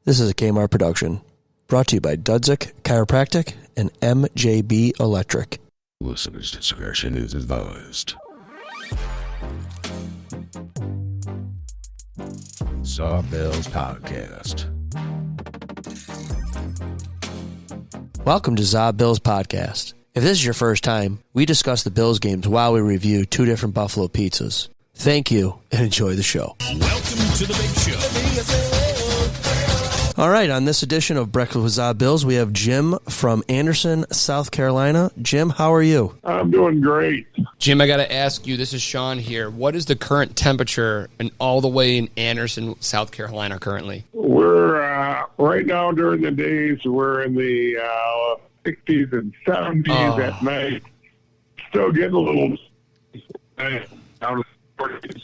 This is a Kmart production, brought to you by Dudzik Chiropractic and MJB Electric. Listener's discretion is advised. Zabills Podcast. Welcome to Zabills Podcast. If this is your first time, we discuss the Bills games while we review two different Buffalo pizzas. Thank you and enjoy the show. Welcome to the big show. All right, on this edition of Breakfast with Zabills, we have Jim from Anderson, South Carolina. Jim, how are you? I'm doing great. Jim, I got to ask you, this is Sean here. What is the current temperature all the way in Anderson, South Carolina currently? We're right now during the days, we're in the 60s and 70s at night. Still getting a little down to the 40s,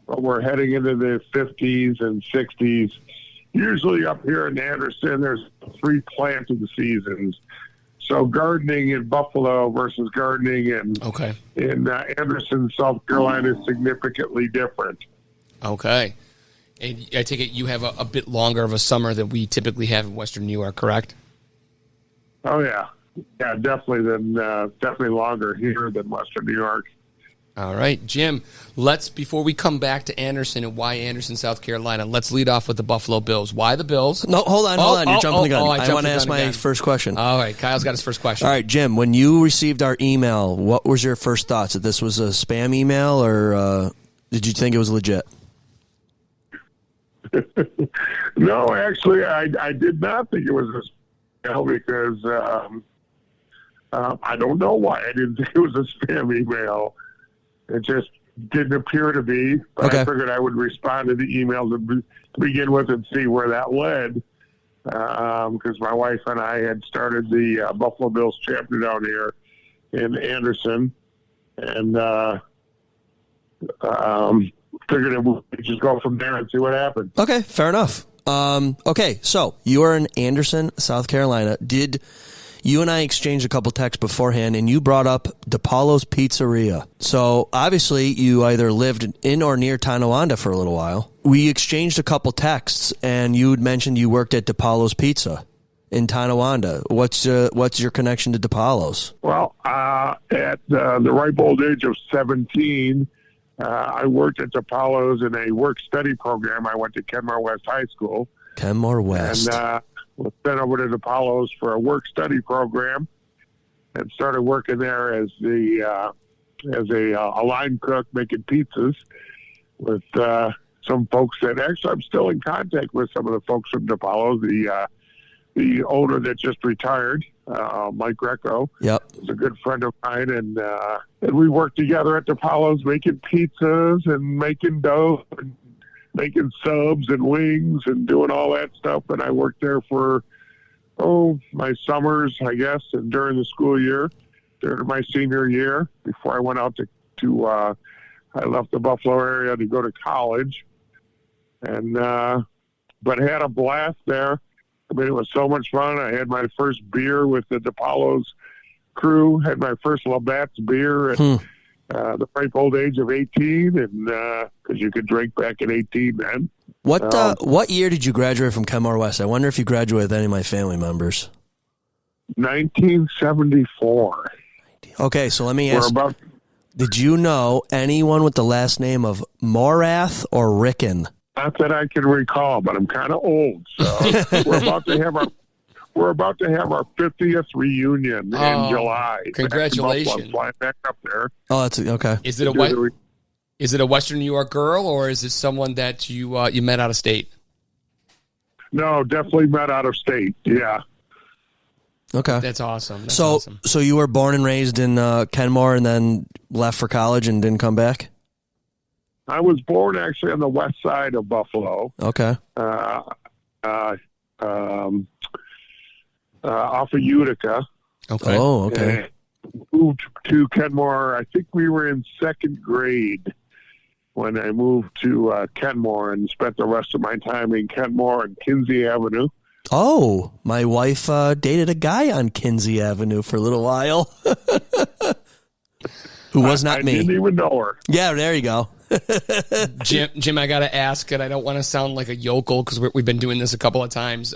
but we're heading into the 50s and 60s. Usually up here in Anderson, there's 3 planting seasons. So gardening in Buffalo versus gardening in Anderson, South Carolina is significantly different. Okay. And I take it you have a bit longer of a summer than we typically have in Western New York, correct? Oh, yeah. Yeah, definitely longer here than Western New York. All right, Jim, before we come back to Anderson and why Anderson, South Carolina, let's lead off with the Buffalo Bills. Why the Bills? No, hold on. You're jumping the gun. I want to ask my again. first question. All right, Kyle's got his first question. All right, Jim, when you received our email, what was your first thoughts? That this was a spam email, or did you think it was legit? No, actually, I did not think it was a spam because I don't know why I didn't think it was a spam email. It just didn't appear to be, but okay. I figured I would respond to the email to begin with and see where that led, because my wife and I had started the Buffalo Bills chapter down here in Anderson, and figured we'd just go from there and see what happened. Okay, fair enough. Okay, so you are in Anderson, South Carolina. You and I exchanged a couple texts beforehand, and you brought up DePaulo's Pizzeria. So, obviously, you either lived in or near Tonawanda for a little while. We exchanged a couple texts, and you had mentioned you worked at DePaulo's Pizza in Tonawanda. What's your connection to DePaulo's? Well, at the ripe old age of 17, I worked at DePaulo's in a work-study program. I went to Kenmore West High School. Kenmore West. And was sent over to DePaulo's for a work-study program and started working there as a line cook making pizzas with some folks that actually I'm still in contact with some of the folks from DePaulo's. The owner that just retired, Mike Greco, yep, was a good friend of mine, and we worked together at DePaulo's making pizzas and making dough and making subs and wings and doing all that stuff. And I worked there for, my summers, I guess, and during the school year, during my senior year, before I went out I left the Buffalo area to go to college. And, but I had a blast there. I mean, it was so much fun. I had my first beer with the DePaulo's crew, had my first Labatt's beer at the ripe old age of 18, and because you could drink back at 18 then. What year did you graduate from Kenmore West? I wonder if you graduated with any of my family members. 1974. Okay, so let me ask, did you know anyone with the last name of Morath or Ricken? Not that I can recall, but I'm kind of old, so we're about to have our 50th reunion in July. Congratulations! Flying back up there. Oh, that's okay. Is it a Western New York girl, or is it someone that you met out of state? No, definitely met out of state. Yeah. Okay, that's awesome. So you were born and raised in Kenmore, and then left for college and didn't come back? I was born actually on the west side of Buffalo. Okay. Off of Utica. Okay. Oh, okay. Moved to Kenmore. I think we were in second grade when I moved to Kenmore and spent the rest of my time in Kenmore and Kinsey Avenue. Oh, my wife dated a guy on Kinsey Avenue for a little while. Who was not I me. didn't even know her. Yeah, there you go. Jim, I got to ask, and I don't want to sound like a yokel because we've been doing this a couple of times.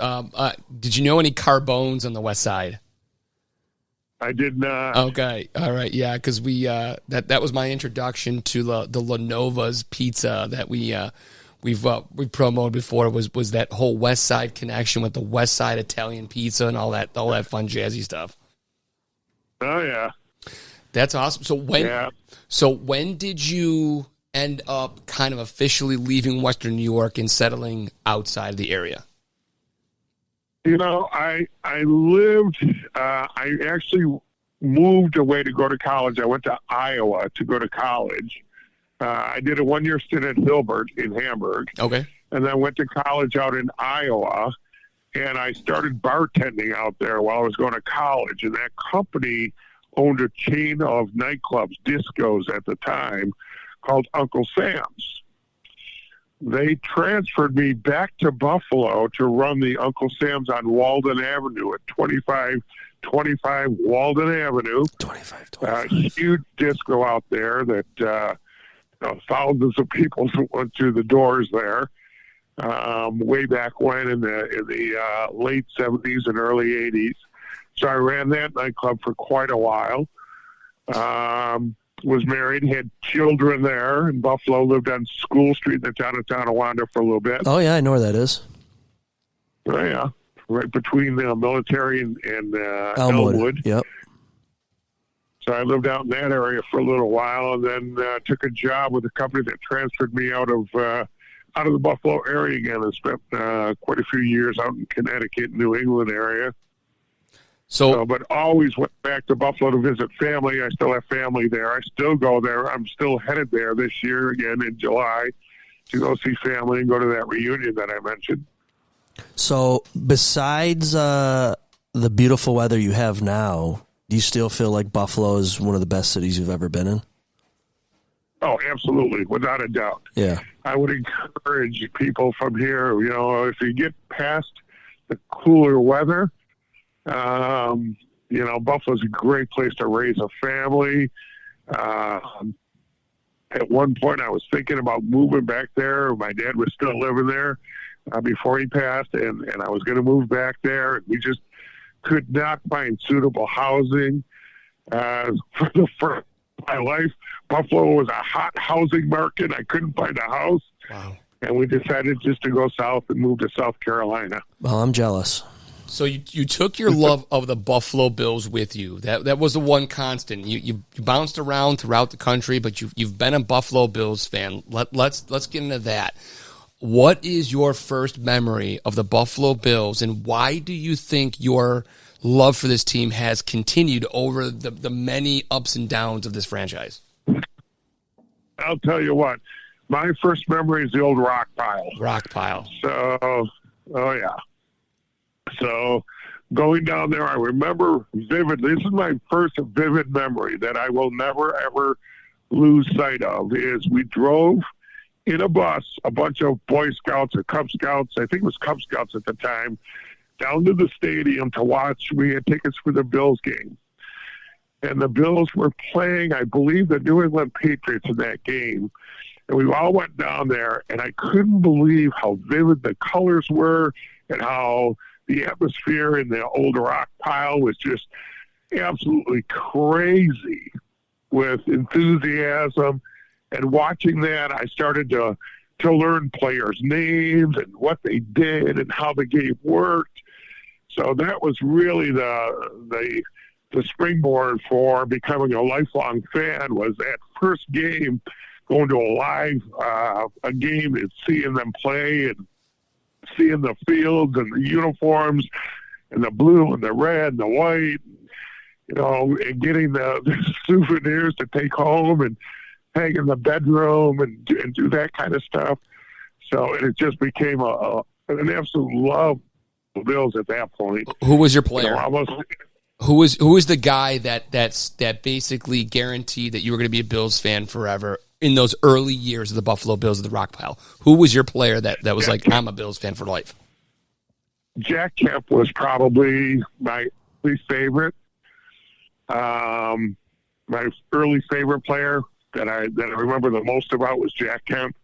Did you know any Carbones on the West Side? I did not. Okay, all right, yeah, because we that was my introduction to the La Nova's pizza that we've promoted before. Was that whole West Side connection with the West Side Italian pizza and all that fun jazzy stuff. Oh yeah, that's awesome. So when did you end up kind of officially leaving Western New York and settling outside of the area? You know, I lived. I actually moved away to go to college. I went to Iowa to go to college. I did a 1-year stint at Hilbert in Hamburg. Okay. And then went to college out in Iowa, and I started bartending out there while I was going to college. And that company owned a chain of nightclubs, discos at the time, called Uncle Sam's. They transferred me back to Buffalo to run the Uncle Sam's on Walden Avenue at 2525 Walden Avenue. 25. Huge disco out there that thousands of people went through the doors there way back when in the late 70s and early 80s. So I ran that nightclub for quite a while. Was married, had children there in Buffalo, lived on School Street in the town of Tonawanda for a little bit. Oh, yeah, I know where that is. Oh, yeah, right between the military and Elmwood. Yep. So I lived out in that area for a little while, and then took a job with a company that transferred me out of the Buffalo area again, and spent quite a few years out in Connecticut, New England area. But always went back to Buffalo to visit family. I still have family there. I still go there. I'm still headed there this year again in July to go see family and go to that reunion that I mentioned. So besides the beautiful weather you have now, do you still feel like Buffalo is one of the best cities you've ever been in? Oh, absolutely, without a doubt. Yeah. I would encourage people from here, if you get past the cooler weather, Buffalo's a great place to raise a family. At one point, I was thinking about moving back there. My dad was still living there before he passed, and I was going to move back there. We just could not find suitable housing for the first of my life. Buffalo was a hot housing market. I couldn't find a house. Wow. And we decided just to go south and move to South Carolina. Well, I'm jealous. So you took your love of the Buffalo Bills with you. That was the one constant. You bounced around throughout the country, but you've been a Buffalo Bills fan. Let's get into that. What is your first memory of the Buffalo Bills, and why do you think your love for this team has continued over the many ups and downs of this franchise? I'll tell you what. My first memory is the old rock pile. Rock pile. So, oh yeah. So going down there, I remember vividly, this is my first vivid memory that I will never, ever lose sight of, is we drove in a bus, a bunch of Boy Scouts or Cub Scouts, I think it was Cub Scouts at the time, down to the stadium to watch. We had tickets for the Bills game. And the Bills were playing, I believe, the New England Patriots in that game. And we all went down there, and I couldn't believe how vivid the colors were and how the atmosphere in the old rock pile was just absolutely crazy with enthusiasm. And watching that, I started to learn players' names and what they did and how the game worked. So that was really the springboard for becoming a lifelong fan, was that first game, going to a live a game and seeing them play and seeing the fields and the uniforms and the blue and the red and the white, and getting the souvenirs to take home and hang in the bedroom and do that kind of stuff. So it just became an absolute love of the Bills at that point. Who was your player? Almost. Who was the guy that basically guaranteed that you were going to be a Bills fan forever in those early years of the Buffalo Bills of the rock pile? Who was your player that was like, I'm a Bills fan for life? Jack Kemp was probably my least favorite. My early favorite player that I remember the most about was Jack Kemp,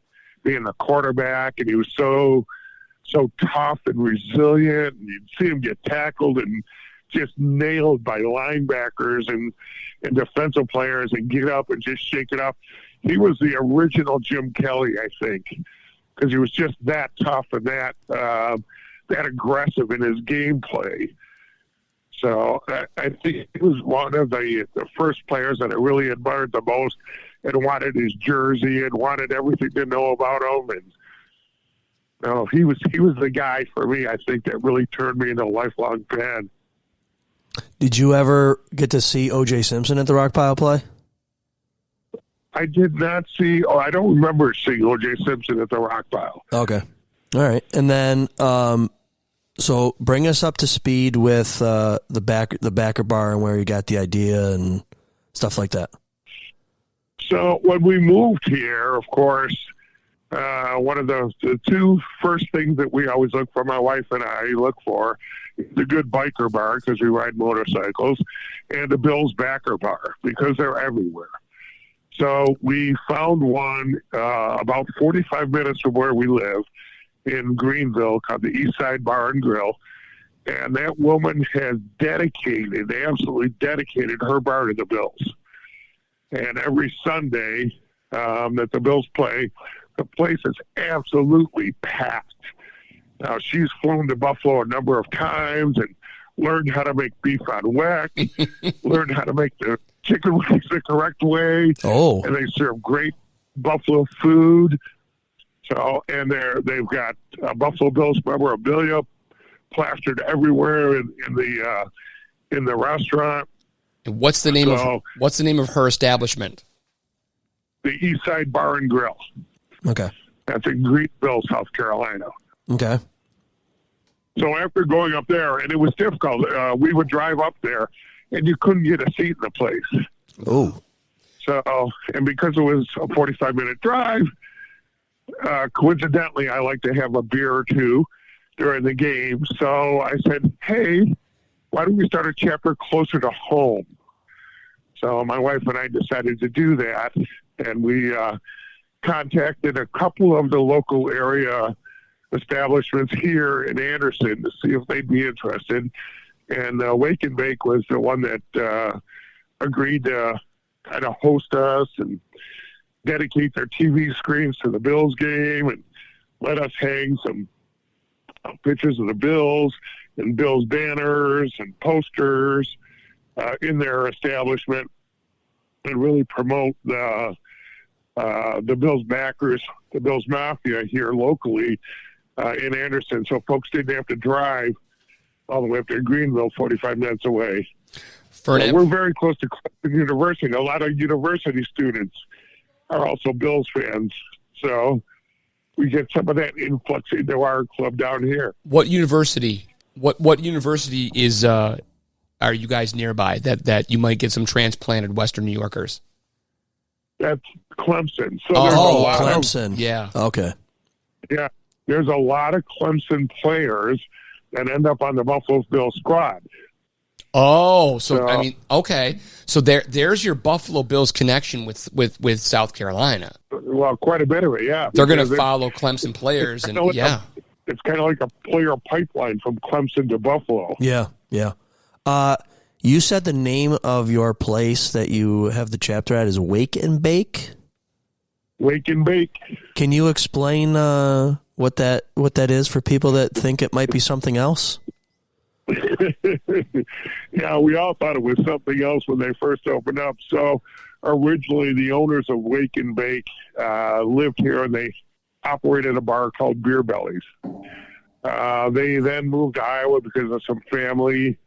being the quarterback, and he was so tough and resilient. And you'd see him get tackled and just nailed by linebackers and defensive players and get up and just shake it up. He was the original Jim Kelly, I think, because he was just that tough and that aggressive in his gameplay. So I think he was one of the first players that I really admired the most and wanted his jersey and wanted everything to know about him. And he was the guy for me, I think, that really turned me into a lifelong fan. Did you ever get to see O.J. Simpson at the Rockpile play? I did not see. I don't remember seeing O.J. Simpson at the Rockpile. Okay, all right. And then, so bring us up to speed with the backer bar and where you got the idea and stuff like that. So when we moved here, of course, one of the two first things that we always look for, my wife and I look for, is a good biker bar because we ride motorcycles, and the Bills backer bar because they're everywhere. So we found one about 45 minutes from where we live in Greenville called the East Side Bar and Grill. And that woman has absolutely dedicated her bar to the Bills. And every Sunday that the Bills play, the place is absolutely packed. Now, she's flown to Buffalo a number of times and learned how to make beef on weck, learned how to make the chicken wings the correct way. Oh. And they serve great Buffalo food. So, and they've got Buffalo Bills memorabilia plastered everywhere in the restaurant. And what's the name of her establishment? The East Side Bar and Grill. Okay. That's in Greenville, South Carolina. Okay. So after going up there, and it was difficult, we would drive up there, and you couldn't get a seat in the place. Oh. So, and because it was a 45-minute drive, coincidentally, I like to have a beer or two during the game. So I said, hey, why don't we start a chapter closer to home? So my wife and I decided to do that, and we contacted a couple of the local area establishments here in Anderson to see if they'd be interested. And Wake and Bake was the one that agreed to kind of host us and dedicate their TV screens to the Bills game and let us hang some pictures of the Bills and Bills banners and posters in their establishment and really promote the Bills backers, the Bills Mafia here locally in Anderson, so folks didn't have to drive all the way up to Greenville, 45 minutes away. We're very close to Clemson University. A lot of university students are also Bills fans, so we get some of that influx into our club down here. What university? What university is? Are you guys nearby that you might get some transplanted Western New Yorkers? That's Clemson. So there's a lot Clemson. Yeah. Okay. Yeah, there's a lot of Clemson players that end up on the Buffalo Bills squad. Oh, so I mean, okay. So there's your Buffalo Bills connection with South Carolina. Well, quite a bit of it, yeah. They're going to follow Clemson players, and yeah. It's kind of like a player pipeline from Clemson to Buffalo. Yeah, yeah. You said the name of your place that you have the chapter at is Wake and Bake? Wake and Bake. Can you explain what that is for people that think it might be something else? Yeah, we all thought it was something else when they first opened up. So originally the owners of Wake and Bake lived here, and they operated a bar called Beer Bellies. They then moved to Iowa because of some family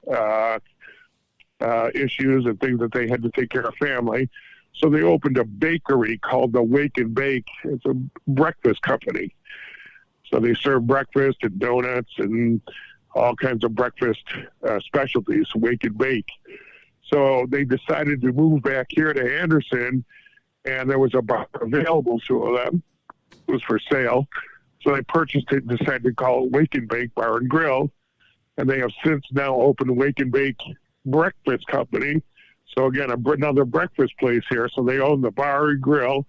issues and things that they had to take care of family. So they opened a bakery called the Wake and Bake. It's a breakfast company. So they serve breakfast and donuts and all kinds of breakfast specialties, Wake and Bake. So they decided to move back here to Anderson, and there was a bar available to them. It was for sale. So they purchased it and decided to call it Wake and Bake Bar and Grill. And they have since now opened Wake and Bake Breakfast Company. So again, another breakfast place here. So they own the Bar and Grill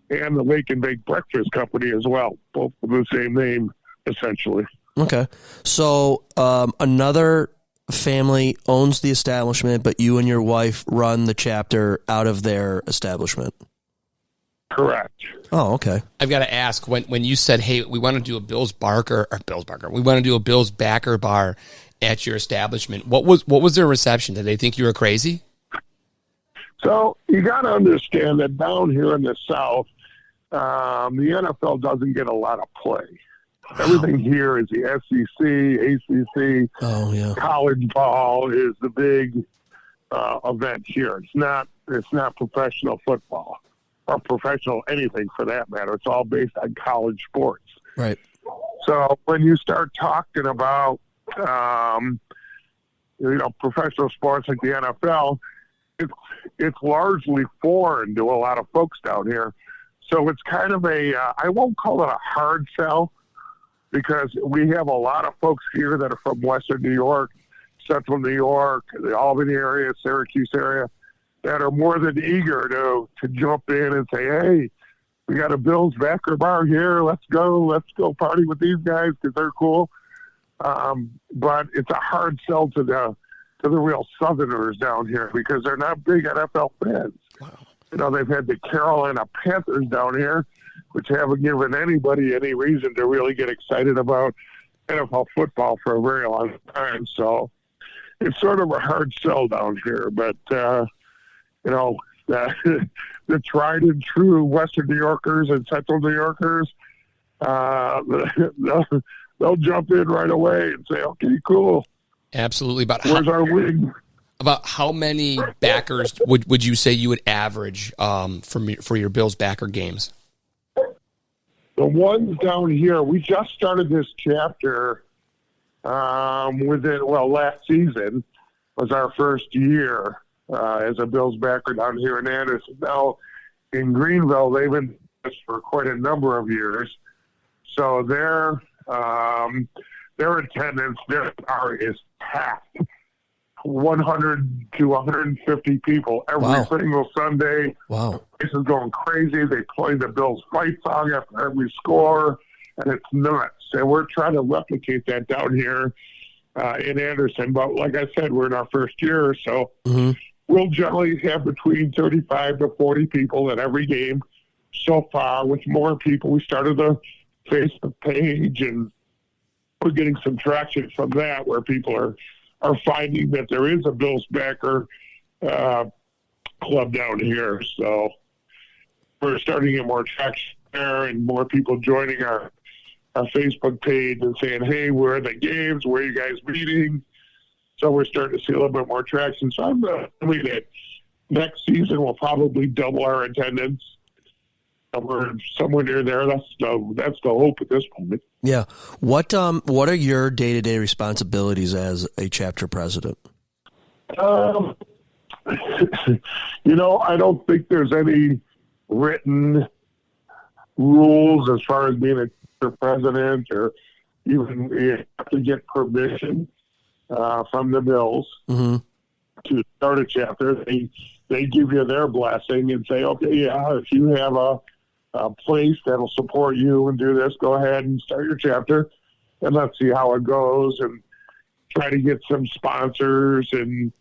and the Lake and Bake Breakfast Company as well, both with the same name, essentially. Okay. So another family owns the establishment, but you and your wife run the chapter out of their establishment. Correct. Oh, okay. I've got to ask, when you said, hey, we want to do a we want to do a Bill's Backer bar at your establishment, what was their reception? Did they think you were crazy? So you got to understand that down here in the South, the NFL doesn't get a lot of play. Everything here is the SEC, ACC. Oh, yeah. College ball is the big event here. It's not professional football or professional anything for that matter. It's all based on college sports. Right. So when you start talking about professional sports like the NFL, it's largely foreign to a lot of folks down here. So it's kind of I won't call it a hard sell, because we have a lot of folks here that are from Western New York, Central New York, the Albany area, Syracuse area, that are more than eager to jump in and say, hey, we got a Bill's Backer bar here. Let's go party with these guys because they're cool. But it's a hard sell to the real Southerners down here because they're not big NFL fans. Wow. They've had the Carolina Panthers down here, which haven't given anybody any reason to really get excited about NFL football for a very long time. So it's sort of a hard sell down here. But, the tried and true Western New Yorkers and Central New Yorkers, they'll jump in right away and say, okay, cool. Absolutely. Where's our wing? About how many backers would you say you would average for your Bills Backer games? The ones down here, we just started this chapter last season was our first year as a Bills Backer down here in Anderson. Now, in Greenville, they've been this for quite a number of years. So their attendance, their bar is packed. 100 to 150 people every single Sunday. Wow. This is going crazy. They play the Bills fight song after every score, and it's nuts. And we're trying to replicate that down here in Anderson. But like I said, we're in our first year, so we'll generally have between 35 to 40 people at every game so far. With more people, we started the Facebook page, and we're getting some traction from that where people are finding that there is a Bills Backer club down here. So we're starting to get more traction there and more people joining our Facebook page and saying, hey, where are the games? Where are you guys meeting? So we're starting to see a little bit more traction. So I'm assuming that next season we'll probably double our attendance. We're somewhere near there. That's the hope at this point. Yeah. What are your day-to-day responsibilities as a chapter president? I don't think there's any written rules as far as being a chapter president, or even you have to get permission from the Bills to start a chapter. They give you their blessing and say, okay, yeah, if you have a place that'll support you and do this, go ahead and start your chapter, and let's see how it goes, and try to get some sponsors, and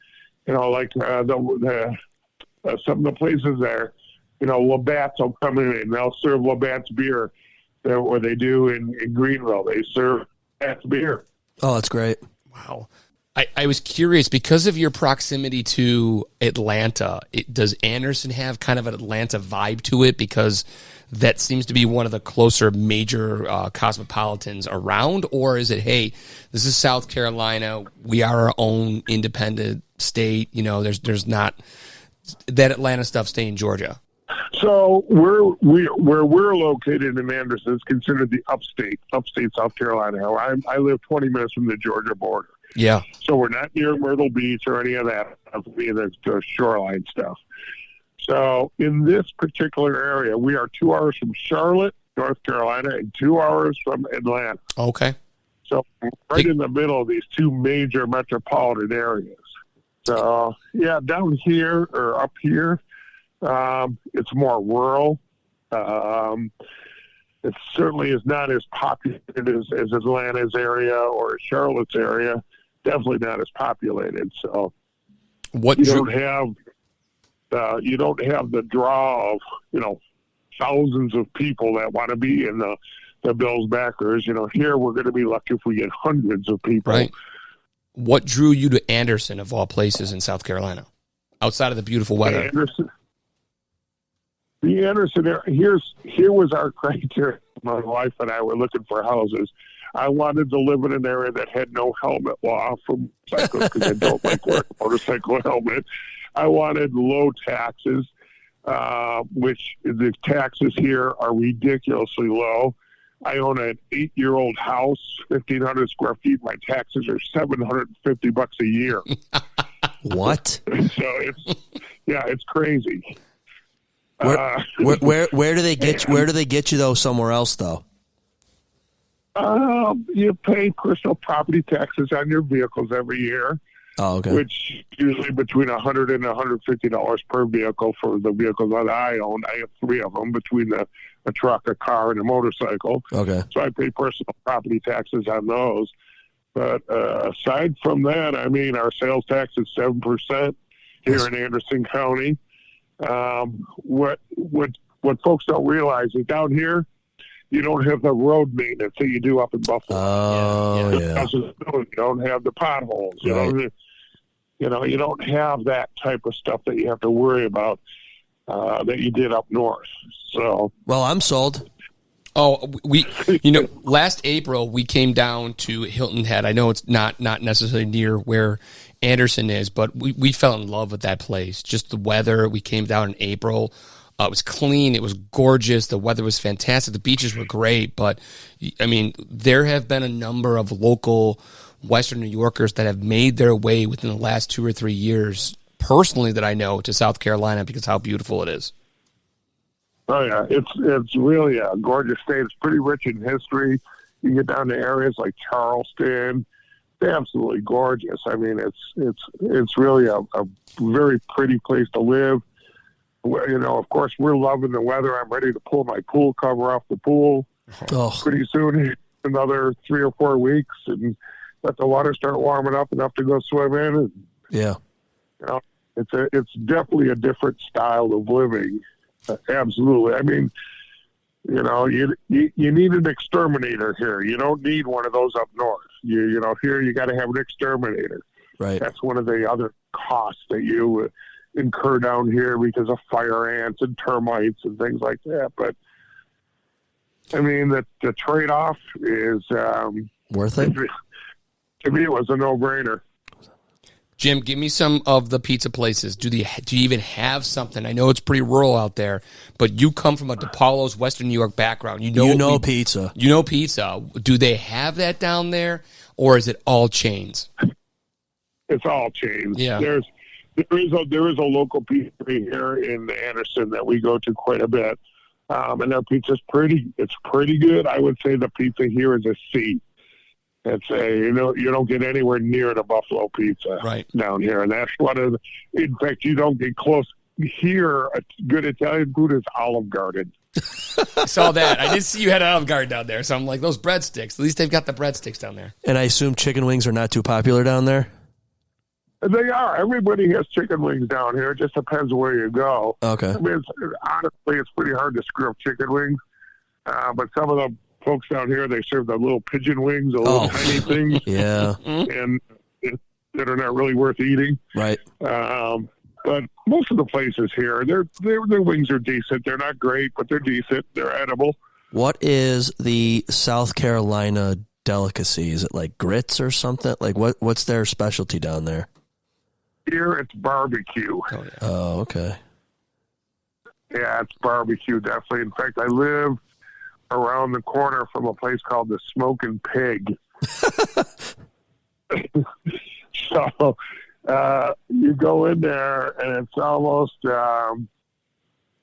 like some of the places there, Labatt's will come in and they'll serve Labatt's beer. What they do in Greenville, they serve Labatt's beer. Oh, that's great! Wow. I was curious, because of your proximity to Atlanta, does Anderson have kind of an Atlanta vibe to it? Because that seems to be one of the closer major cosmopolitans around, or is it, hey, this is South Carolina, we are our own independent state, there's not that Atlanta stuff, stay in Georgia? So where we're located in Anderson is considered the upstate South Carolina. I live 20 minutes from the Georgia border. Yeah. So we're not near Myrtle Beach or any of that, the shoreline stuff. So in this particular area, we are 2 hours from Charlotte, North Carolina, and 2 hours from Atlanta. Okay. So right in the middle of these two major metropolitan areas. So, yeah, down here or up here, it's more rural. It certainly is not as populated as Atlanta's area or Charlotte's area. Definitely not as populated. So you don't have the draw of, thousands of people that want to be in the Bills backers. Here we're going to be lucky if we get hundreds of people. Right. What drew you to Anderson, of all places, in South Carolina, outside of the beautiful weather? The Anderson area, here was our criteria. My wife and I were looking for houses. I wanted to live in an area that had no helmet law for motorcycles because I don't like wearing a motorcycle helmet. I wanted low taxes, which the taxes here are ridiculously low. I own an 8-year-old house, 1,500 square feet. My taxes are $750 a year. What? So it's crazy. Where do they get you? Where do they get you though? Somewhere else though. You pay personal property taxes on your vehicles every year. Oh, okay. Which usually between $100 and $150 per vehicle for the vehicles that I own. I have 3 of them between a truck, a car, and a motorcycle. Okay. So I pay personal property taxes on those. But aside from that, our sales tax is 7% here in Anderson County. What folks don't realize is down here, you don't have the road maintenance that you do up in Buffalo. Oh, yeah. You don't have the potholes. Right. You don't have that type of stuff that you have to worry about that you did up north. So, well, I'm sold. Oh, last April we came down to Hilton Head. I know it's not necessarily near where Anderson is, but we fell in love with that place. Just the weather. We came down in April. It was clean. It was gorgeous. The weather was fantastic. The beaches were great. But, there have been a number of local Western New Yorkers that have made their way within the last 2 or 3 years, personally, that I know, to South Carolina because how beautiful it is. Oh, yeah. It's really a gorgeous state. It's pretty rich in history. You get down to areas like Charleston. It's absolutely gorgeous. It's really a very pretty place to live. Of course, we're loving the weather. I'm ready to pull my pool cover off the pool pretty soon, another 3 or 4 weeks, and let the water start warming up enough to go swim in. And, yeah. It's definitely a different style of living. Absolutely. You need an exterminator here. You don't need one of those up north. Here you got to have an exterminator. Right. That's one of the other costs that you incur down here because of fire ants and termites and things like that. But the trade-off is worth it. To me, it was a no-brainer. Jim, give me some of the pizza places. Do you even have something? I know it's pretty rural out there, but you come from a DePaulo's Western New York background. You know pizza. You know pizza. Do they have that down there, or is it all chains? It's all chains. Yeah. There is a local pizzeria here in Anderson that we go to quite a bit, and their pizza's pretty good. I would say the pizza here is a C. You don't get anywhere near the Buffalo pizza down here, and that's in fact, you don't get close here. A good Italian food is Olive Garden. I saw that. I did see you had Olive Garden down there, so I'm like, those breadsticks. At least they've got the breadsticks down there. And I assume chicken wings are not too popular down there? They are. Everybody has chicken wings down here. It just depends where you go. Okay. Honestly, it's pretty hard to screw up chicken wings, but some of the folks down here, they serve the little pigeon wings, the little tiny things. Yeah. And that are not really worth eating. Right. But most of the places here, their wings are decent. They're not great, but they're decent. They're edible. What is the South Carolina delicacy? Is it like grits or something? Like what's their specialty down there? Here it's barbecue. Oh, yeah. Oh, okay. Yeah, it's barbecue, definitely. In fact, I live around the corner from a place called the Smoking Pig. So you go in there, and it's almost, I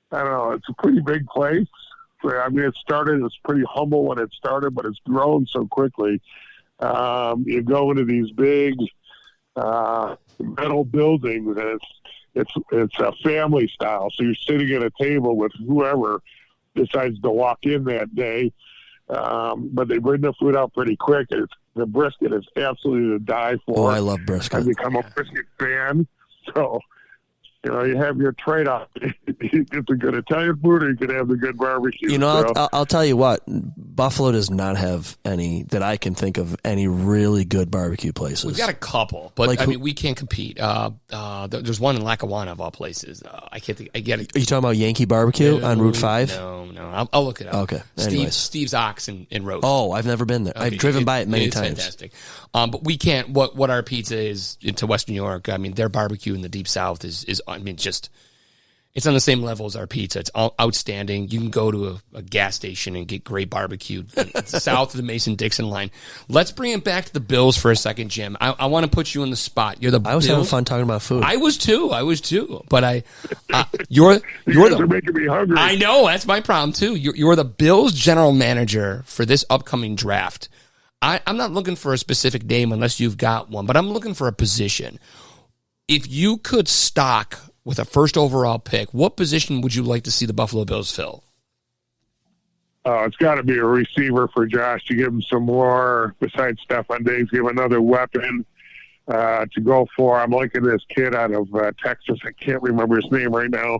don't know, it's a pretty big place. It's pretty humble when it started, but it's grown so quickly. You go into these big metal buildings, and it's a family style. So you're sitting at a table with whoever decides to walk in that day. But they bring the food out pretty quick. The brisket is absolutely to die for. Oh, I love brisket. I've become a brisket fan. So, you have your trade-off. You get the good Italian food, or you can have the good barbecue. I'll tell you what, Buffalo does not have any, that I can think of, any really good barbecue places. We've got a couple, but we can't compete. There's one in Lackawanna of all places. I can't think. I get it. Are you talking about Yankee Barbecue on Route 5? No. I'll look it up. Okay. Anyways. Steve's Ox in Roast. Oh, I've never been there. Okay. I've driven by it many it's times. Fantastic. But we can't. What our pizza is into Western New York. I mean, their barbecue in the Deep South is just. It's on the same level as our pizza. It's outstanding. You can go to a gas station and get great barbecue south of the Mason-Dixon line. Let's bring it back to the Bills for a second, Jim. I want to put you on the spot. I was having fun talking about food. I was too. But you're making me hungry. I know. That's my problem too. You're the Bills general manager for this upcoming draft. I'm not looking for a specific name unless you've got one, but I'm looking for a position. If you could stock with a first overall pick, what position would you like to see the Buffalo Bills fill? It's got to be a receiver for Josh to give him some more, besides Stephon Diggs, give another weapon to go for. I'm liking this kid out of Texas. I can't remember his name right now,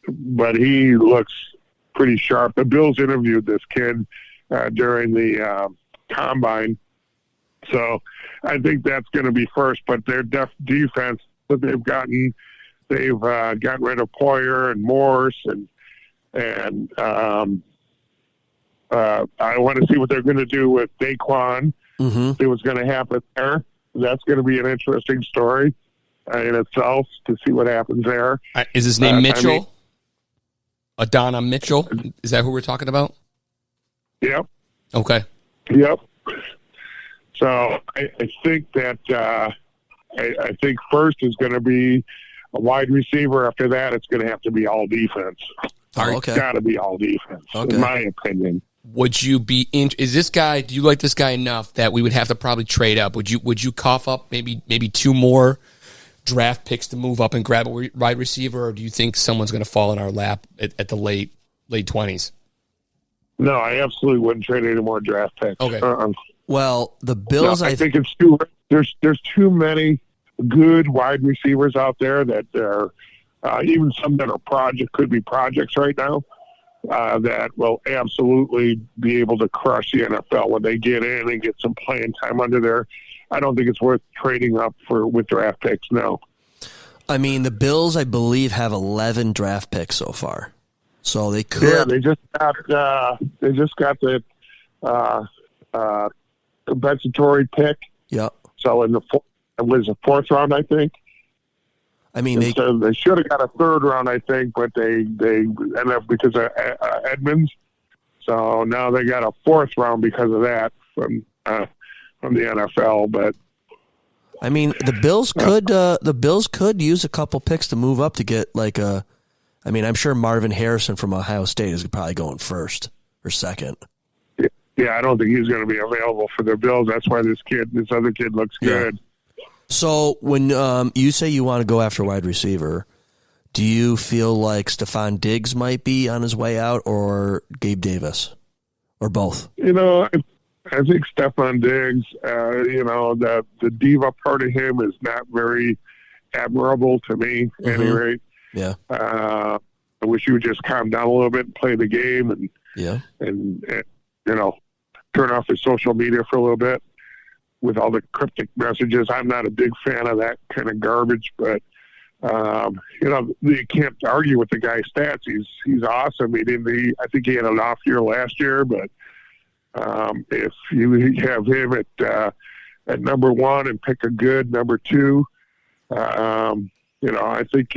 but he looks pretty sharp. The Bills interviewed this kid during the combine, so I think that's going to be first. But their defense that they've gotten rid of Poyer and Morse, and I want to see what they're going to do with Daquan. See what's going to happen there. That's going to be an interesting story in itself to see what happens there. Is his name Mitchell? Adonai Mitchell? Is that who we're talking about? Yep. Okay. Yep. So I think that I think first is going to be a wide receiver. After that, it's going to have to be all defense. Okay. It's got to be all defense, in my opinion. Would you be is this guy? Do you like this guy enough that we would have to probably trade up? Would you cough up maybe two more draft picks to move up and grab a wide receiver, or do you think someone's going to fall in our lap at the late 20s? No, I absolutely wouldn't trade any more draft picks. Okay. Well, the Bills, I think it's too. There's too many good wide receivers out there that are even some that are could be projects right now that will absolutely be able to crush the NFL when they get in and get some playing time under there. I don't think it's worth trading up with draft picks now. I mean, the Bills, I believe, have 11 draft picks so far, so they could. Yeah, they just got the compensatory pick. Yep. So it was a fourth round, I think. I mean, they should have got a third round, I think, but they ended up because of Edmonds. So now they got a fourth round because of that from the NFL. But I mean, the Bills could use a couple picks to move up to get I mean, I'm sure Marvin Harrison from Ohio State is probably going first or second. Yeah, I don't think he's going to be available for the Bills. That's why this other kid looks good. So when you say you want to go after wide receiver, do you feel like Stephon Diggs might be on his way out, or Gabe Davis, or both? I think Stephon Diggs, the diva part of him is not very admirable to me, at any rate. Yeah. I wish he would just calm down a little bit and play the game and turn off his social media for a little bit with all the cryptic messages. I'm not a big fan of that kind of garbage, but you can't argue with the guy's stats. He's awesome. I think he had an off year last year, but if you have him at number one and pick a good number two, I think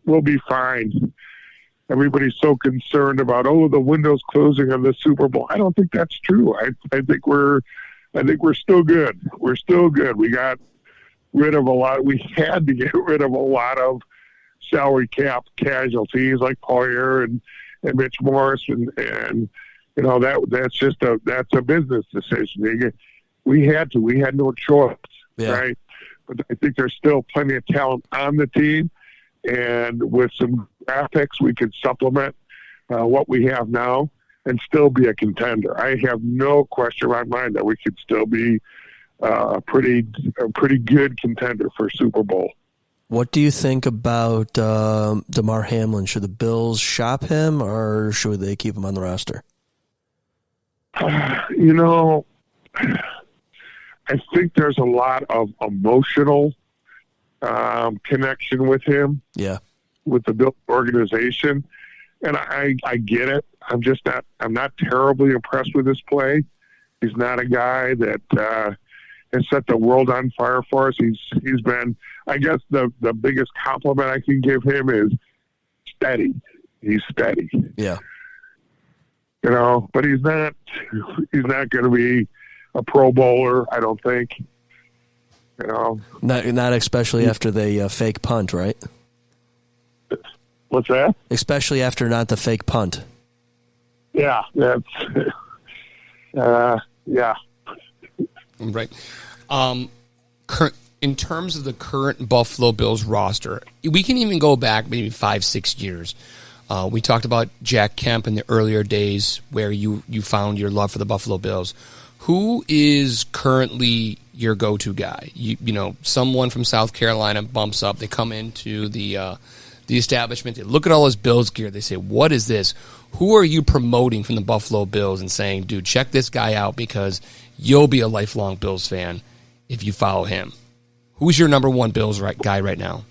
we'll be fine. Everybody's so concerned about, the window's closing on the Super Bowl. I don't think that's true. I think we're still good. We're still good. We got rid of we had to get rid of a lot of salary cap casualties like Poyer and Mitch Morris and that's a business decision. We had no choice. right? But I think there's still plenty of talent on the team, and with some draft picks, we could supplement what we have now and still be a contender. I have no question in my mind that we could still be a pretty good contender for Super Bowl. What do you think about DeMar Hamlin? Should the Bills shop him, or should they keep him on the roster? You know, I think there's a lot of emotional connection with him. Yeah, with the Bills organization, and I get it. I'm not terribly impressed with his play. He's not a guy that has set the world on fire for us. He's been, I guess the biggest compliment I can give him is steady. He's steady. Yeah. You know, but he's not going to be a Pro Bowler, I don't think. You know, not especially after the fake punt, right? What's that? Especially after not the fake punt. Yeah, that's yeah. Right. In terms of the current Buffalo Bills roster, we can even go back maybe 5-6 years. We talked about Jack Kemp in the earlier days where you found your love for the Buffalo Bills. Who is currently your go-to guy? You know, someone from South Carolina bumps up. They come into the establishment. They look at all his Bills gear. They say, what is this? Who are you promoting from the Buffalo Bills and saying, dude, check this guy out because you'll be a lifelong Bills fan if you follow him? Who's your number one Bills guy right now?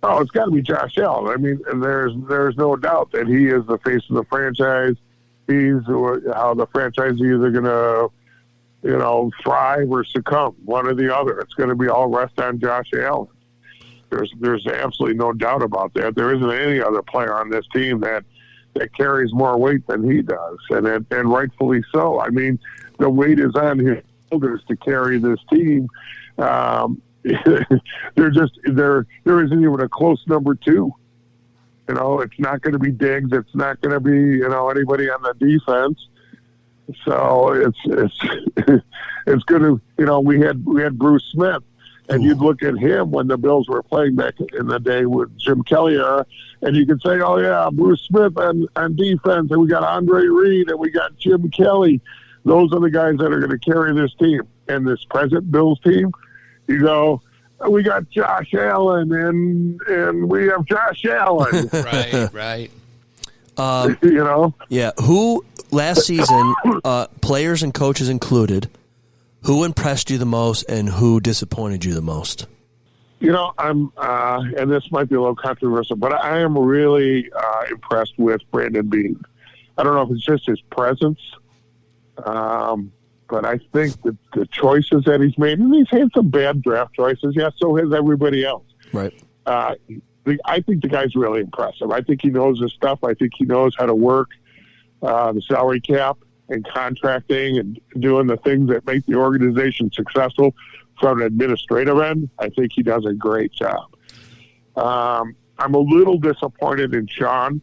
Oh, it's got to be Josh Allen. I mean, and there's no doubt that he is the face of the franchise. He's how the franchisees are going to, you know, thrive or succumb, one or the other. It's going to be all rest on Josh Allen. There's absolutely no doubt about that. There isn't any other player on this team that carries more weight than he does, and rightfully so. I mean, the weight is on his shoulders to carry this team. There isn't even a close number two. You know, it's not going to be Diggs. It's not going to be, you know, anybody on the defense. So it's going to, you know, we had Bruce Smith, and you'd look at him when the Bills were playing back in the day with Jim Kelly era, and you could say, oh yeah, Bruce Smith on defense, and we got Andre Reed, and we got Jim Kelly. Those are the guys that are going to carry this team. And this present Bills team, you go, we got Josh Allen, and we have Josh Allen. Right. You know? Yeah. Who, last season, players and coaches included, who impressed you the most and who disappointed you the most? You know, I'm, and this might be a little controversial, but I am really impressed with Brandon Beane. I don't know if it's just his presence, but I think that the choices that he's made, and he's had some bad draft choices, yeah, so has everybody else. Right. I think the guy's really impressive. I think he knows his stuff. I think he knows how to work the salary cap and contracting and doing the things that make the organization successful from an administrative end. I think he does a great job. I'm a little disappointed in Sean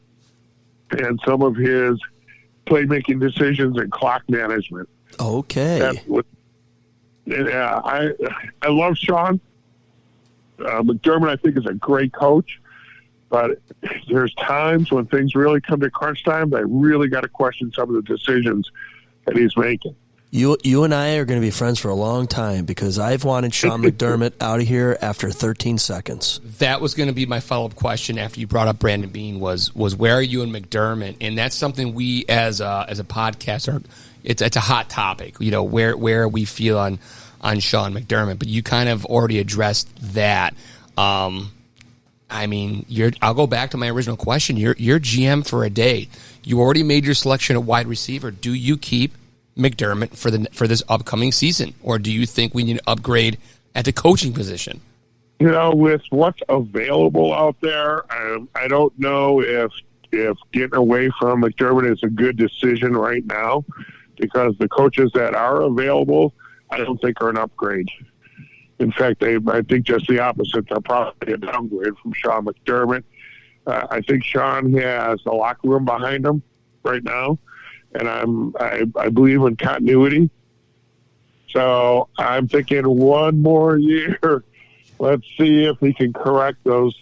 and some of his playmaking decisions and clock management. Okay. I love Sean. McDermott, I think, is a great coach, but there's times when things really come to crunch time that I really got to question some of the decisions that he's making. You and I are going to be friends for a long time because I've wanted Sean McDermott out of here after 13 seconds. That was going to be my follow-up question after you brought up Brandon Beane was where are you and McDermott? And that's something we as a podcast it's a hot topic. You know, where we feel on Sean McDermott, but you kind of already addressed that. I mean, I'll go back to my original question. You're GM for a day. You already made your selection at wide receiver. Do you keep McDermott for this upcoming season, or do you think we need to upgrade at the coaching position? You know, with what's available out there, I don't know if getting away from McDermott is a good decision right now, because the coaches that are available, I don't think are an upgrade. In fact, I think just the opposite. They're probably a downgrade from Sean McDermott. I think Sean has a locker room behind him right now, and I believe in continuity. So I'm thinking one more year. Let's see if he can correct those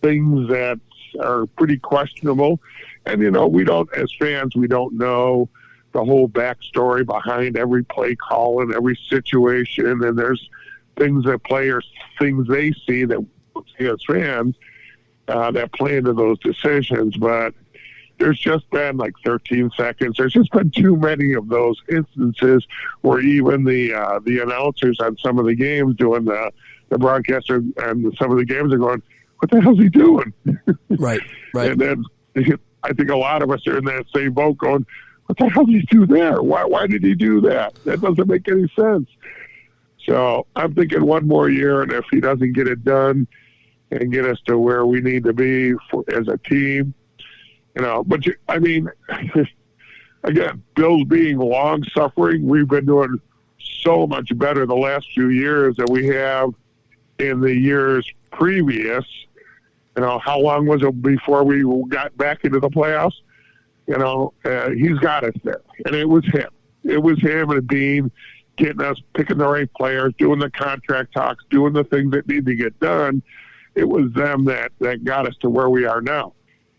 things that are pretty questionable. And, we don't, as fans, we don't know the whole backstory behind every play call and every situation. And there's things they see that we see as fans that play into those decisions. But there's just been like 13 seconds. There's just been too many of those instances where even the announcers on some of the games doing the broadcaster and some of the games are going, what the hell's he doing? Right. And then I think a lot of us are in that same boat going, what the hell did he do there? Why did he do that? That doesn't make any sense. So I'm thinking one more year, and if he doesn't get it done and get us to where we need to be as a team, but again, Bills being long-suffering, we've been doing so much better the last few years than we have in the years previous. How long was it before we got back into the playoffs? He's got us there. And it was him. It was him and Dean getting us, picking the right players, doing the contract talks, doing the things that need to get done. It was them that got us to where we are now.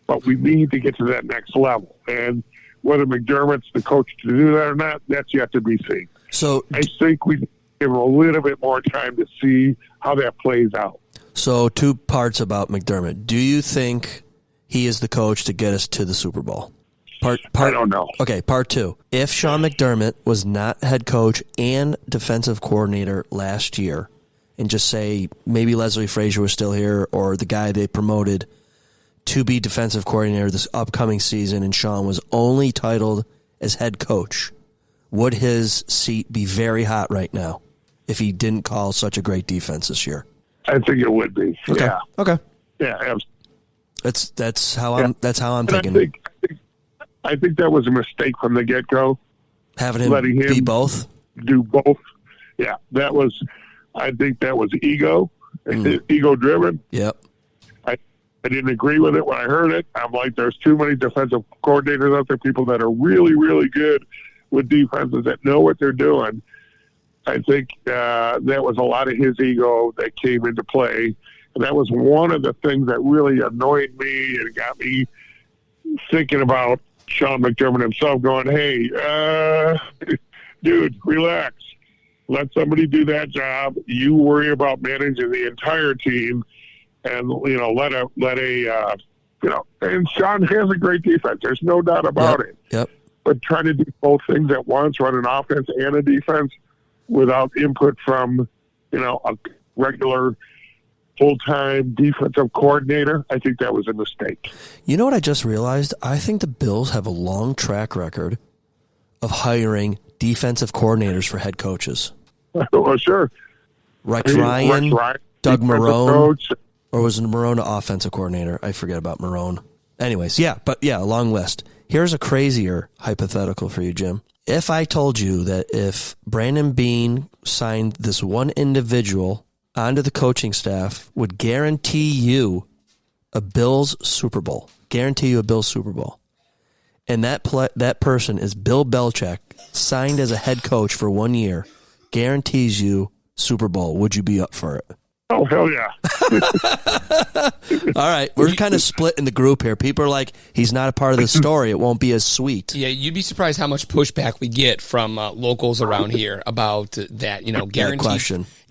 But we need to get to that next level. And whether McDermott's the coach to do that or not, that's yet to be seen. So I think we give him a little bit more time to see how that plays out. So 2 parts about McDermott. Do you think he is the coach to get us to the Super Bowl? I don't know. Okay, part 2. If Sean McDermott was not head coach and defensive coordinator last year, and just say maybe Leslie Frazier was still here or the guy they promoted to be defensive coordinator this upcoming season and Sean was only titled as head coach, would his seat be very hot right now if he didn't call such a great defense this year? I think it would be. Okay. Yeah. Okay. Yeah. Absolutely. That's how I'm thinking. I think that was a mistake from the get-go. Having him letting him be both? Do both. Yeah. I think that was ego-driven. Yep. I didn't agree with it when I heard it. I'm like, there's too many defensive coordinators out there, people that are really, really good with defenses that know what they're doing. I think that was a lot of his ego that came into play. And that was one of the things that really annoyed me and got me thinking about Sean McDermott himself going, hey, dude, relax. Let somebody do that job. You worry about managing the entire team. And, and Sean has a great defense. There's no doubt about it. Yep. But trying to do both things at once, run an offense and a defense without input from, a regular full-time defensive coordinator, I think that was a mistake. You know what I just realized? I think the Bills have a long track record of hiring defensive coordinators for head coaches. Well, sure. Rex Ryan, Doug Marrone. Or was it Marrone an offensive coordinator? I forget about Marrone. Anyways, a long list. Here's a crazier hypothetical for you, Jim. If I told you that if Brandon Beane signed this one individual onto the coaching staff would guarantee you a Bills Super Bowl, and that person is Bill Belichick, signed as a head coach for 1 year, guarantees you Super Bowl, would you be up for it? Oh, hell yeah. All right. We're kind of split in the group here. People are like, he's not a part of the story. It won't be as sweet. Yeah, you'd be surprised how much pushback we get from locals around here about that,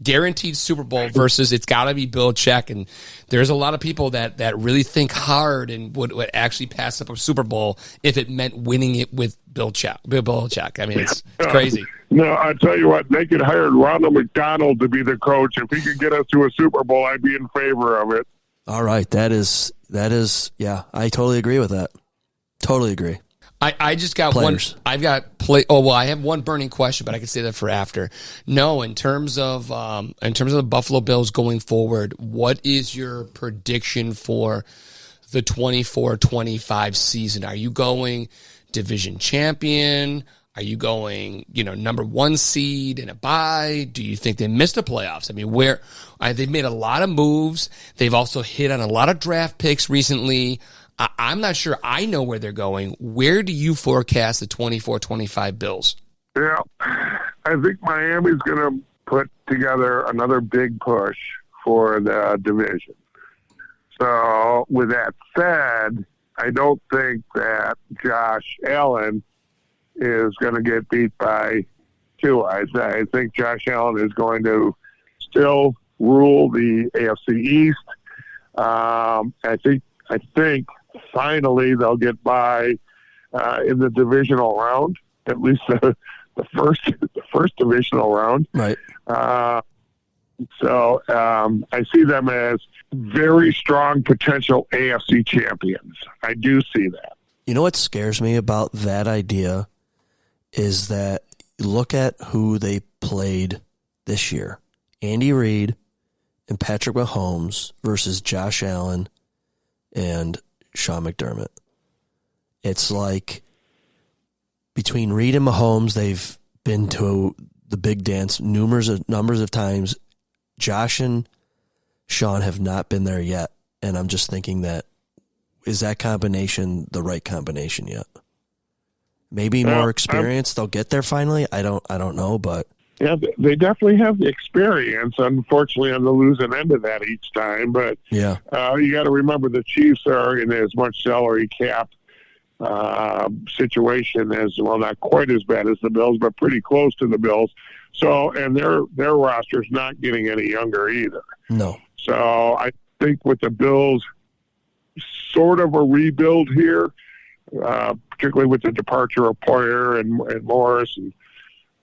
guaranteed Super Bowl versus it's got to be Belichick. And there's a lot of people that really think hard and would actually pass up a Super Bowl if it meant winning it with Bill Belichick. I mean, it's crazy. No, I tell you what, they could hire Ronald McDonald to be the coach. If he could get us to a Super Bowl, I'd be in favor of it. All right. That is, yeah, I totally agree with that. Totally agree. I just got Players. I have one burning question, but I can say that for after. No, in terms of the Buffalo Bills going forward, what is your prediction for the 24-25 season? Are you going division champion? Are you going, number 1 seed in a bye? Do you think they missed the playoffs? I mean, they've made a lot of moves. They've also hit on a lot of draft picks recently. I'm not sure I know where they're going. Where do you forecast the 24-25 Bills? Yeah, I think Miami's going to put together another big push for the division. So with that said, I don't think that Josh Allen is going to get beat by Tua. I think Josh Allen is going to still rule the AFC East. I think finally they'll get by in the divisional round, at least the first divisional round. Right. So I see them as very strong potential AFC champions. I do see that. You know what scares me about that idea is that you look at who they played this year. Andy Reid and Patrick Mahomes versus Josh Allen and Sean McDermott. It's like between Reid and Mahomes, they've been to the big dance numbers of times. Josh and Sean have not been there yet, and I'm just thinking is that combination the right combination yet? Maybe more experience, they'll get there finally. I don't know, but yeah, they definitely have the experience. Unfortunately, on the losing end of that each time, but yeah, you got to remember the Chiefs are in as much salary cap situation as, well, not quite as bad as the Bills, but pretty close to the Bills. So, and their roster's not getting any younger either. No. So I think with the Bills, sort of a rebuild here, particularly with the departure of Poyer and Morris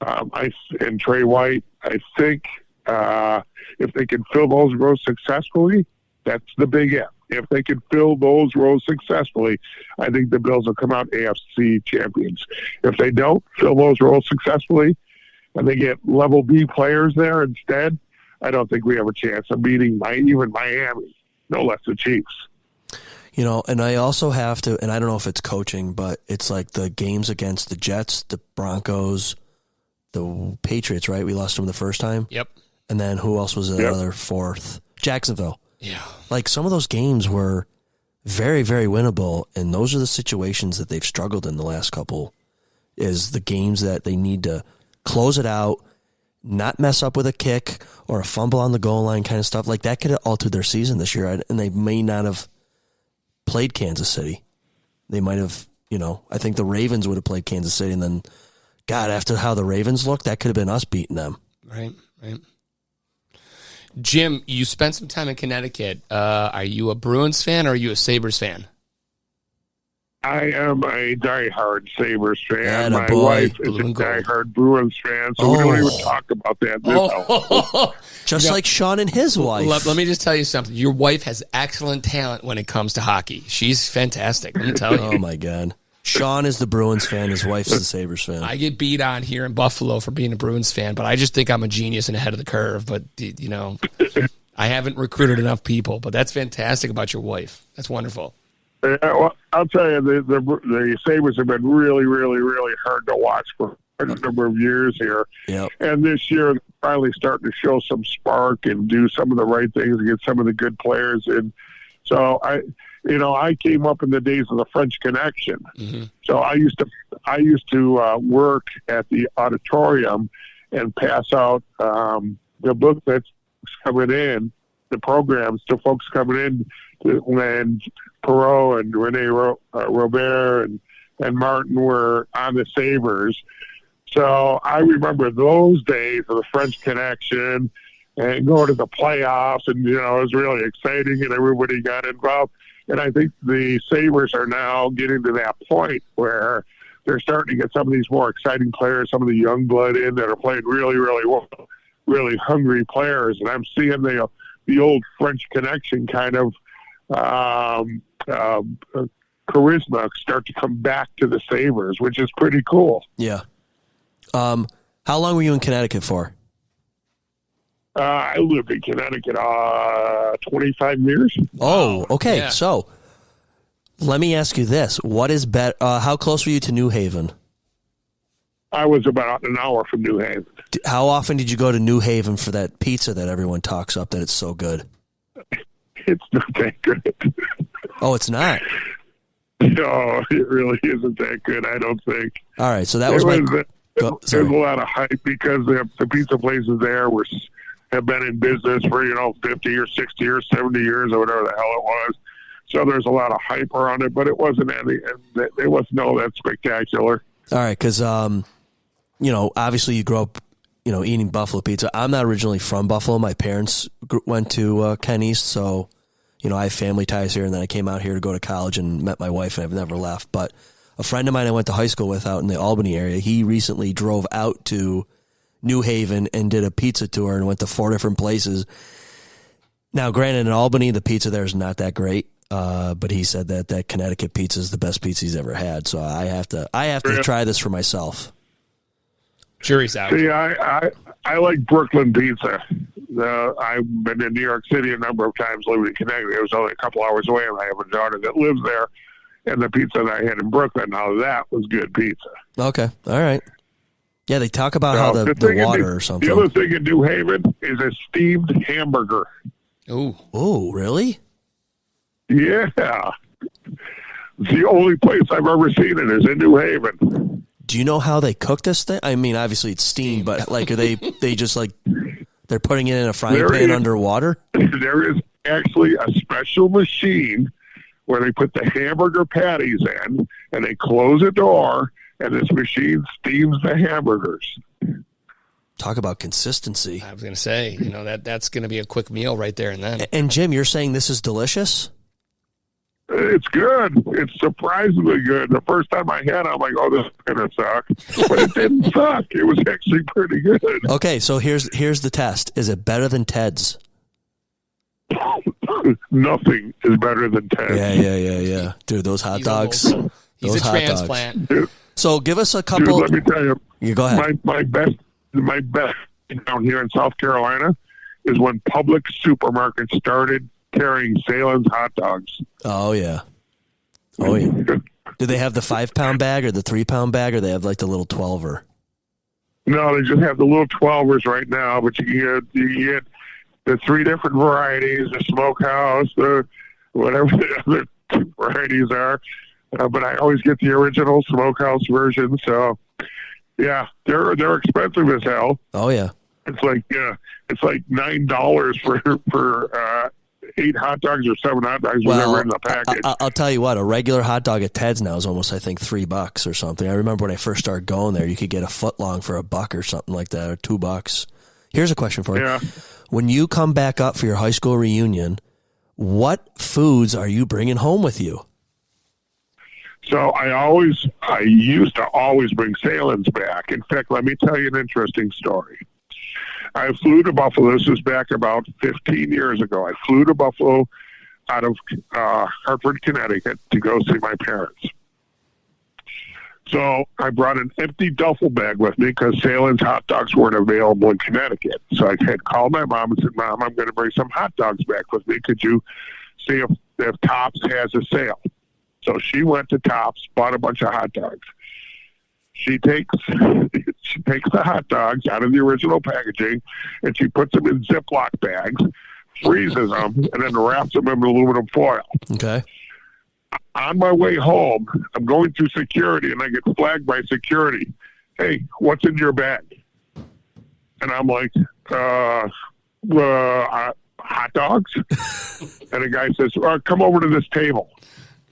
and Trey White. I think if they can fill those roles successfully, that's the big if. If they can fill those roles successfully, I think the Bills will come out AFC champions. If they don't fill those roles successfully and they get level B players there instead, I don't think we have a chance of beating even Miami, no less the Chiefs. You know, and I also have to, and I don't know if it's coaching, but it's like the games against the Jets, the Broncos, the Patriots, right? We lost them the first time. Yep. And then who else was the other fourth? Jacksonville. Yeah. Like some of those games were very, very winnable, and those are the situations that they've struggled in the last couple, is the games that they need to close it out, not mess up with a kick or a fumble on the goal line kind of stuff. Like that could have altered their season this year, and they may not have played Kansas City. They might have, I think the Ravens would have played Kansas City, and then, God, after how the Ravens looked, that could have been us beating them. Right. Jim, you spent some time in Connecticut. Are you a Bruins fan or are you a Sabres fan? I am a diehard Sabres fan. Atta My boy. wife is Blue a and gold. diehard Bruins fan, so we don't even talk about that. Just like Sean and his wife. Let me just tell you something. Your wife has excellent talent when it comes to hockey. She's fantastic. Let me tell you. Oh, my God. Sean is the Bruins fan. His wife's the Sabres fan. I get beat on here in Buffalo for being a Bruins fan, but I just think I'm a genius and ahead of the curve. But, I haven't recruited enough people. But that's fantastic about your wife. That's wonderful. Yeah, well, I'll tell you, the Sabres have been really, really, really hard to watch for a number of years here. Yep. And this year, they're finally starting to show some spark and do some of the right things and get some of the good players in. So I came up in the days of the French Connection. Mm-hmm. So I used to work at the auditorium and pass out the booklets coming in, the programs to folks coming in when Perot and Rene Robert and Martin were on the Sabres. So I remember those days of the French Connection and going to the playoffs, and it was really exciting, and everybody got involved. And I think the Sabres are now getting to that point where they're starting to get some of these more exciting players, some of the young blood in that are playing really, really well, really hungry players. And I'm seeing the old French Connection kind of charisma start to come back to the Sabres, which is pretty cool. Yeah. How long were you in Connecticut for? I lived in Connecticut 25 years. Oh, okay. Yeah. So let me ask you this. What is better? How close were you to New Haven? I was about an hour from New Haven. How often did you go to New Haven for that pizza that everyone talks up that it's so good? It's not that good. Oh, it's not? No, it really isn't that good, I don't think. All right, so that was my There's a lot of hype because the pizza places there have been in business for 50 or 60 or 70 years or whatever the hell it was. So there's a lot of hype around it, but it wasn't it wasn't all that spectacular. All right, because obviously you grew up eating buffalo pizza. I'm not originally from Buffalo. My parents went to Ken East, so I have family ties here, and then I came out here to go to college and met my wife, and I've never left. But a friend of mine I went to high school with out in the Albany area, he recently drove out to New Haven and did a pizza tour and went to 4 different places. Now, granted, in Albany, the pizza there is not that great, but he said that Connecticut pizza is the best pizza he's ever had. So I have to try this for myself. Jury's out. See, I like Brooklyn pizza. I've been in New York City a number of times living in Connecticut. It was only a couple hours away, and I have a daughter that lives there. And the pizza that I had in Brooklyn, now that was good pizza. Okay, all right. Yeah, they talk about how the water or something. The other thing in New Haven is a steamed hamburger. Oh, really? Yeah. It's the only place I've ever seen it is in New Haven. Do you know how they cook this thing? I mean, obviously it's steamed, but are they just they're putting it in a frying pan underwater? There is actually a special machine where they put the hamburger patties in, and they close a door, and this machine steams the hamburgers. Talk about consistency. I was going to say, that's going to be a quick meal right there and then. And Jim, you're saying this is delicious? It's good. It's surprisingly good. The first time I had it, I'm like, oh, this is going to suck. But it didn't suck. It was actually pretty good. Okay, so here's the test. Is it better than Ted's? Nothing is better than Ted's. Yeah. Dude, those hot dogs. He's a transplant. So give us a couple. Dude, let me tell you. You go ahead. My best down here in South Carolina is when public supermarkets started carrying Salem's hot dogs. Oh yeah. Do they have the 5-pound bag or the 3-pound bag, or they have the little 12er? No, they just have the little 12ers right now, but you get the 3 different varieties, the smokehouse, the whatever the other 2 varieties are. But I always get the original smokehouse version. So, yeah, they're expensive as hell. Oh yeah, it's like $9 for 8 hot dogs or 7 hot dogs, whatever in the package. I'll tell you what, a regular hot dog at Ted's now is almost, I think, $3 or something. I remember when I first started going there, you could get a foot long for $1 or something like that, or $2. Here's a question for you. Yeah. When you come back up for your high school reunion, what foods are you bringing home with you? So I used to always bring Salem's back. In fact, let me tell you an interesting story. I flew to Buffalo. This was back about 15 years ago. I flew to Buffalo out of Hartford, Connecticut to go see my parents. So I brought an empty duffel bag with me because Salem's hot dogs weren't available in Connecticut. So I had called my mom and said, Mom, I'm going to bring some hot dogs back with me. Could you see if Tops has a sale? So she went to Tops, bought a bunch of hot dogs. She takes the hot dogs out of the original packaging, and she puts them in Ziploc bags, freezes them, and then wraps them in aluminum foil. Okay. On my way home, I'm going through security, and I get flagged by security. Hey, what's in your bag? And I'm like, hot dogs? And the guy says, come over to this table.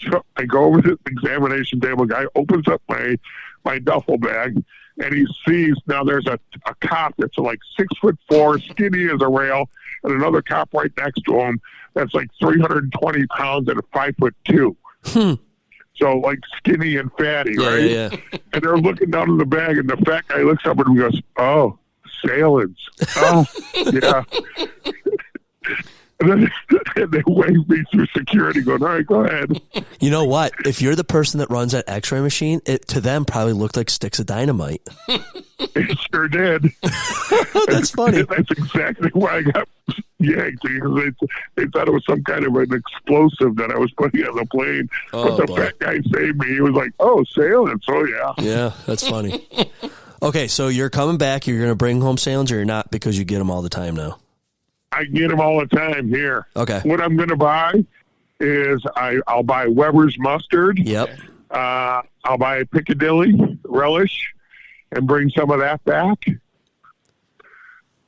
So I go over to the examination table. Guy opens up my duffel bag, and he sees now there's a cop that's like 6'4", skinny as a rail, and another cop right next to him that's like 320 pounds and a 5'2". So like skinny and fatty, right? Yeah. And they're looking down in the bag, and the fat guy looks up and goes, "Oh, Salem's. Oh, yeah." And then they wave me through security going, all right, go ahead. You know what? If you're the person that runs that x-ray machine, it to them probably looked like sticks of dynamite. It sure did. That's funny. That's exactly why I got yanked, because they thought it was some kind of an explosive that I was putting on the plane. Oh, but the fat guy saved me. He was like, oh, Salem's. Oh, yeah. Yeah, that's funny. Okay, so you're coming back. You're going to bring home Salem's, or you're not, because you get them all the time now? I get them all the time here. Okay. What I'm going to buy is I'll buy Weber's mustard. Yep. I'll buy Piccadilly relish, and bring some of that back.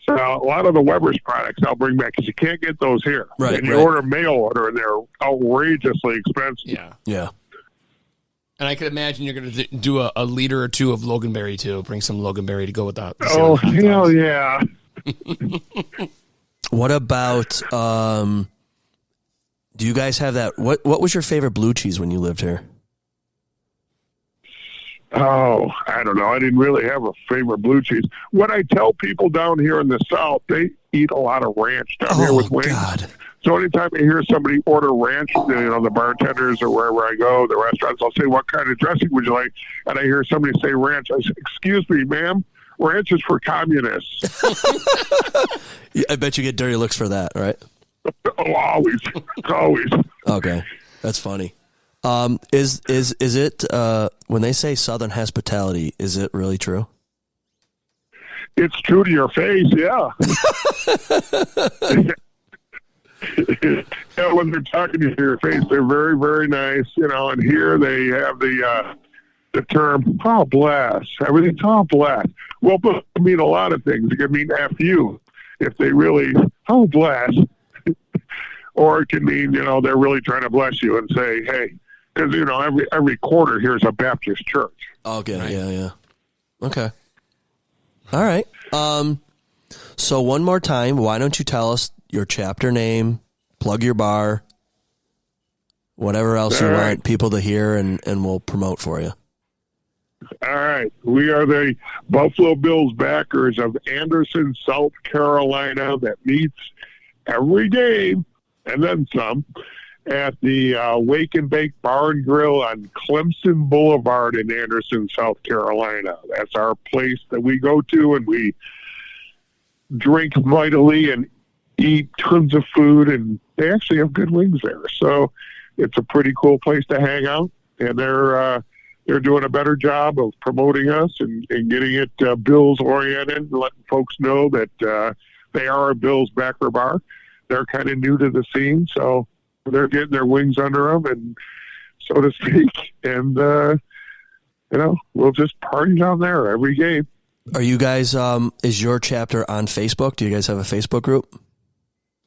So a lot of the Weber's products I'll bring back because you can't get those here. Right, and you order mail order, and they're outrageously expensive. Yeah. And I could imagine you're going to do a liter or two of Loganberry, too. Bring some Loganberry to go with that. Oh, hell yeah. What about, do you guys have that? What was your favorite blue cheese when you lived here? Oh, I don't know. I didn't really have a favorite blue cheese. What I tell people down here in the South, they eat a lot of ranch down here with wings. God. So anytime I hear somebody order ranch, the bartenders or wherever I go, the restaurants, I'll say, what kind of dressing would you like? And I hear somebody say ranch. I say, excuse me, ma'am, ranch is for communists. I bet you get dirty looks for that, right? Oh, always. Always. Okay. That's funny. Is it, when they say Southern hospitality, is it really true? It's true to your face, yeah. Yeah, when they're talking to your face, they're very, very nice, and here they have the term, oh, bless. Everything's, oh, bless. Well, but it can mean a lot of things. It can mean F you if they really, oh, bless. Or it can mean, they're really trying to bless you and say, hey, because, every quarter here is a Baptist church. Okay, right. Yeah. Okay. All right. So one more time, why don't you tell us your chapter name, plug your bar, whatever else you want people to hear, and we'll promote for you. All right. We are the Buffalo Bills backers of Anderson, South Carolina, that meets every game, and then some, at the Wake and Bake Bar and Grill on Clemson Boulevard in Anderson, South Carolina. That's our place that we go to, and we drink mightily and eat tons of food, and they actually have good wings there. So it's a pretty cool place to hang out, and they're doing a better job of promoting us and getting it Bills oriented, and letting folks know that they are a Bills backer bar. They're kind of new to the scene, so they're getting their wings under them, and so to speak. And we'll just party down there every game. Are you guys? Is your chapter on Facebook? Do you guys have a Facebook group?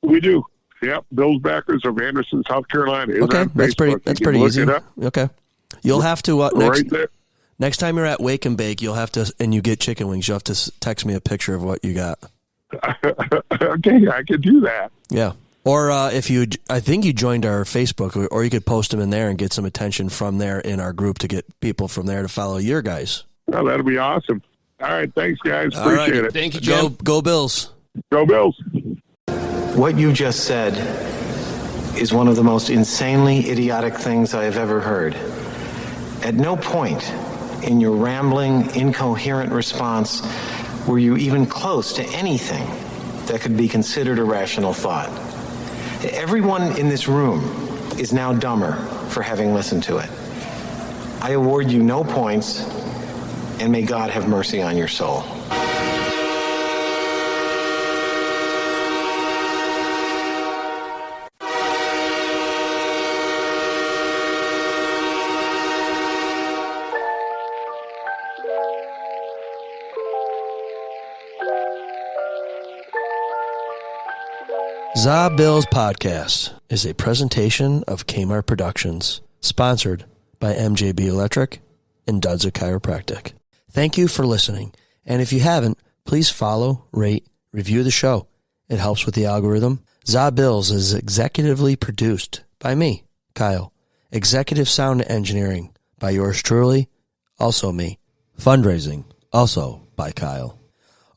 We do. Yep, Bills backers of Anderson, South Carolina. Okay, that's pretty easy. Okay, you'll have to right there. Next time you're at Wake and Bake, you'll have to, and you get chicken wings. You'll have to text me a picture of what you got. Okay, I could do that. Yeah, or I think you joined our Facebook, or you could post them in there and get some attention from there in our group to get people from there to follow your guys. Oh, that'll be awesome. All right, thanks, guys. Appreciate it. Thank you, Jim. Go Bills. Go Bills. What you just said is one of the most insanely idiotic things I have ever heard. At no point in your rambling, incoherent response were you even close to anything that could be considered a rational thought. Everyone in this room is now dumber for having listened to it. I award you no points, and may God have mercy on your soul. Zabills Podcast is a presentation of Kmart Productions, sponsored by MJB Electric and Dudza Chiropractic. Thank you for listening, and if you haven't, please follow, rate, review the show. It helps with the algorithm. Zabills is executively produced by me, Kyle. Executive sound engineering by yours truly, also me. Fundraising, also by Kyle.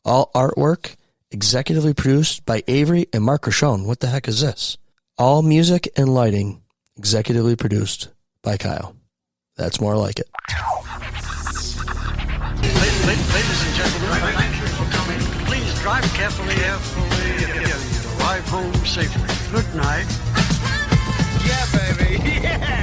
All artwork executively produced by Avery and Mark Rochon. What the heck is this? All music and lighting executively produced by Kyle. That's more like it. Ladies and gentlemen, thank you for coming. Please drive carefully and arrive home safely. Good night. Yeah, baby. Yeah.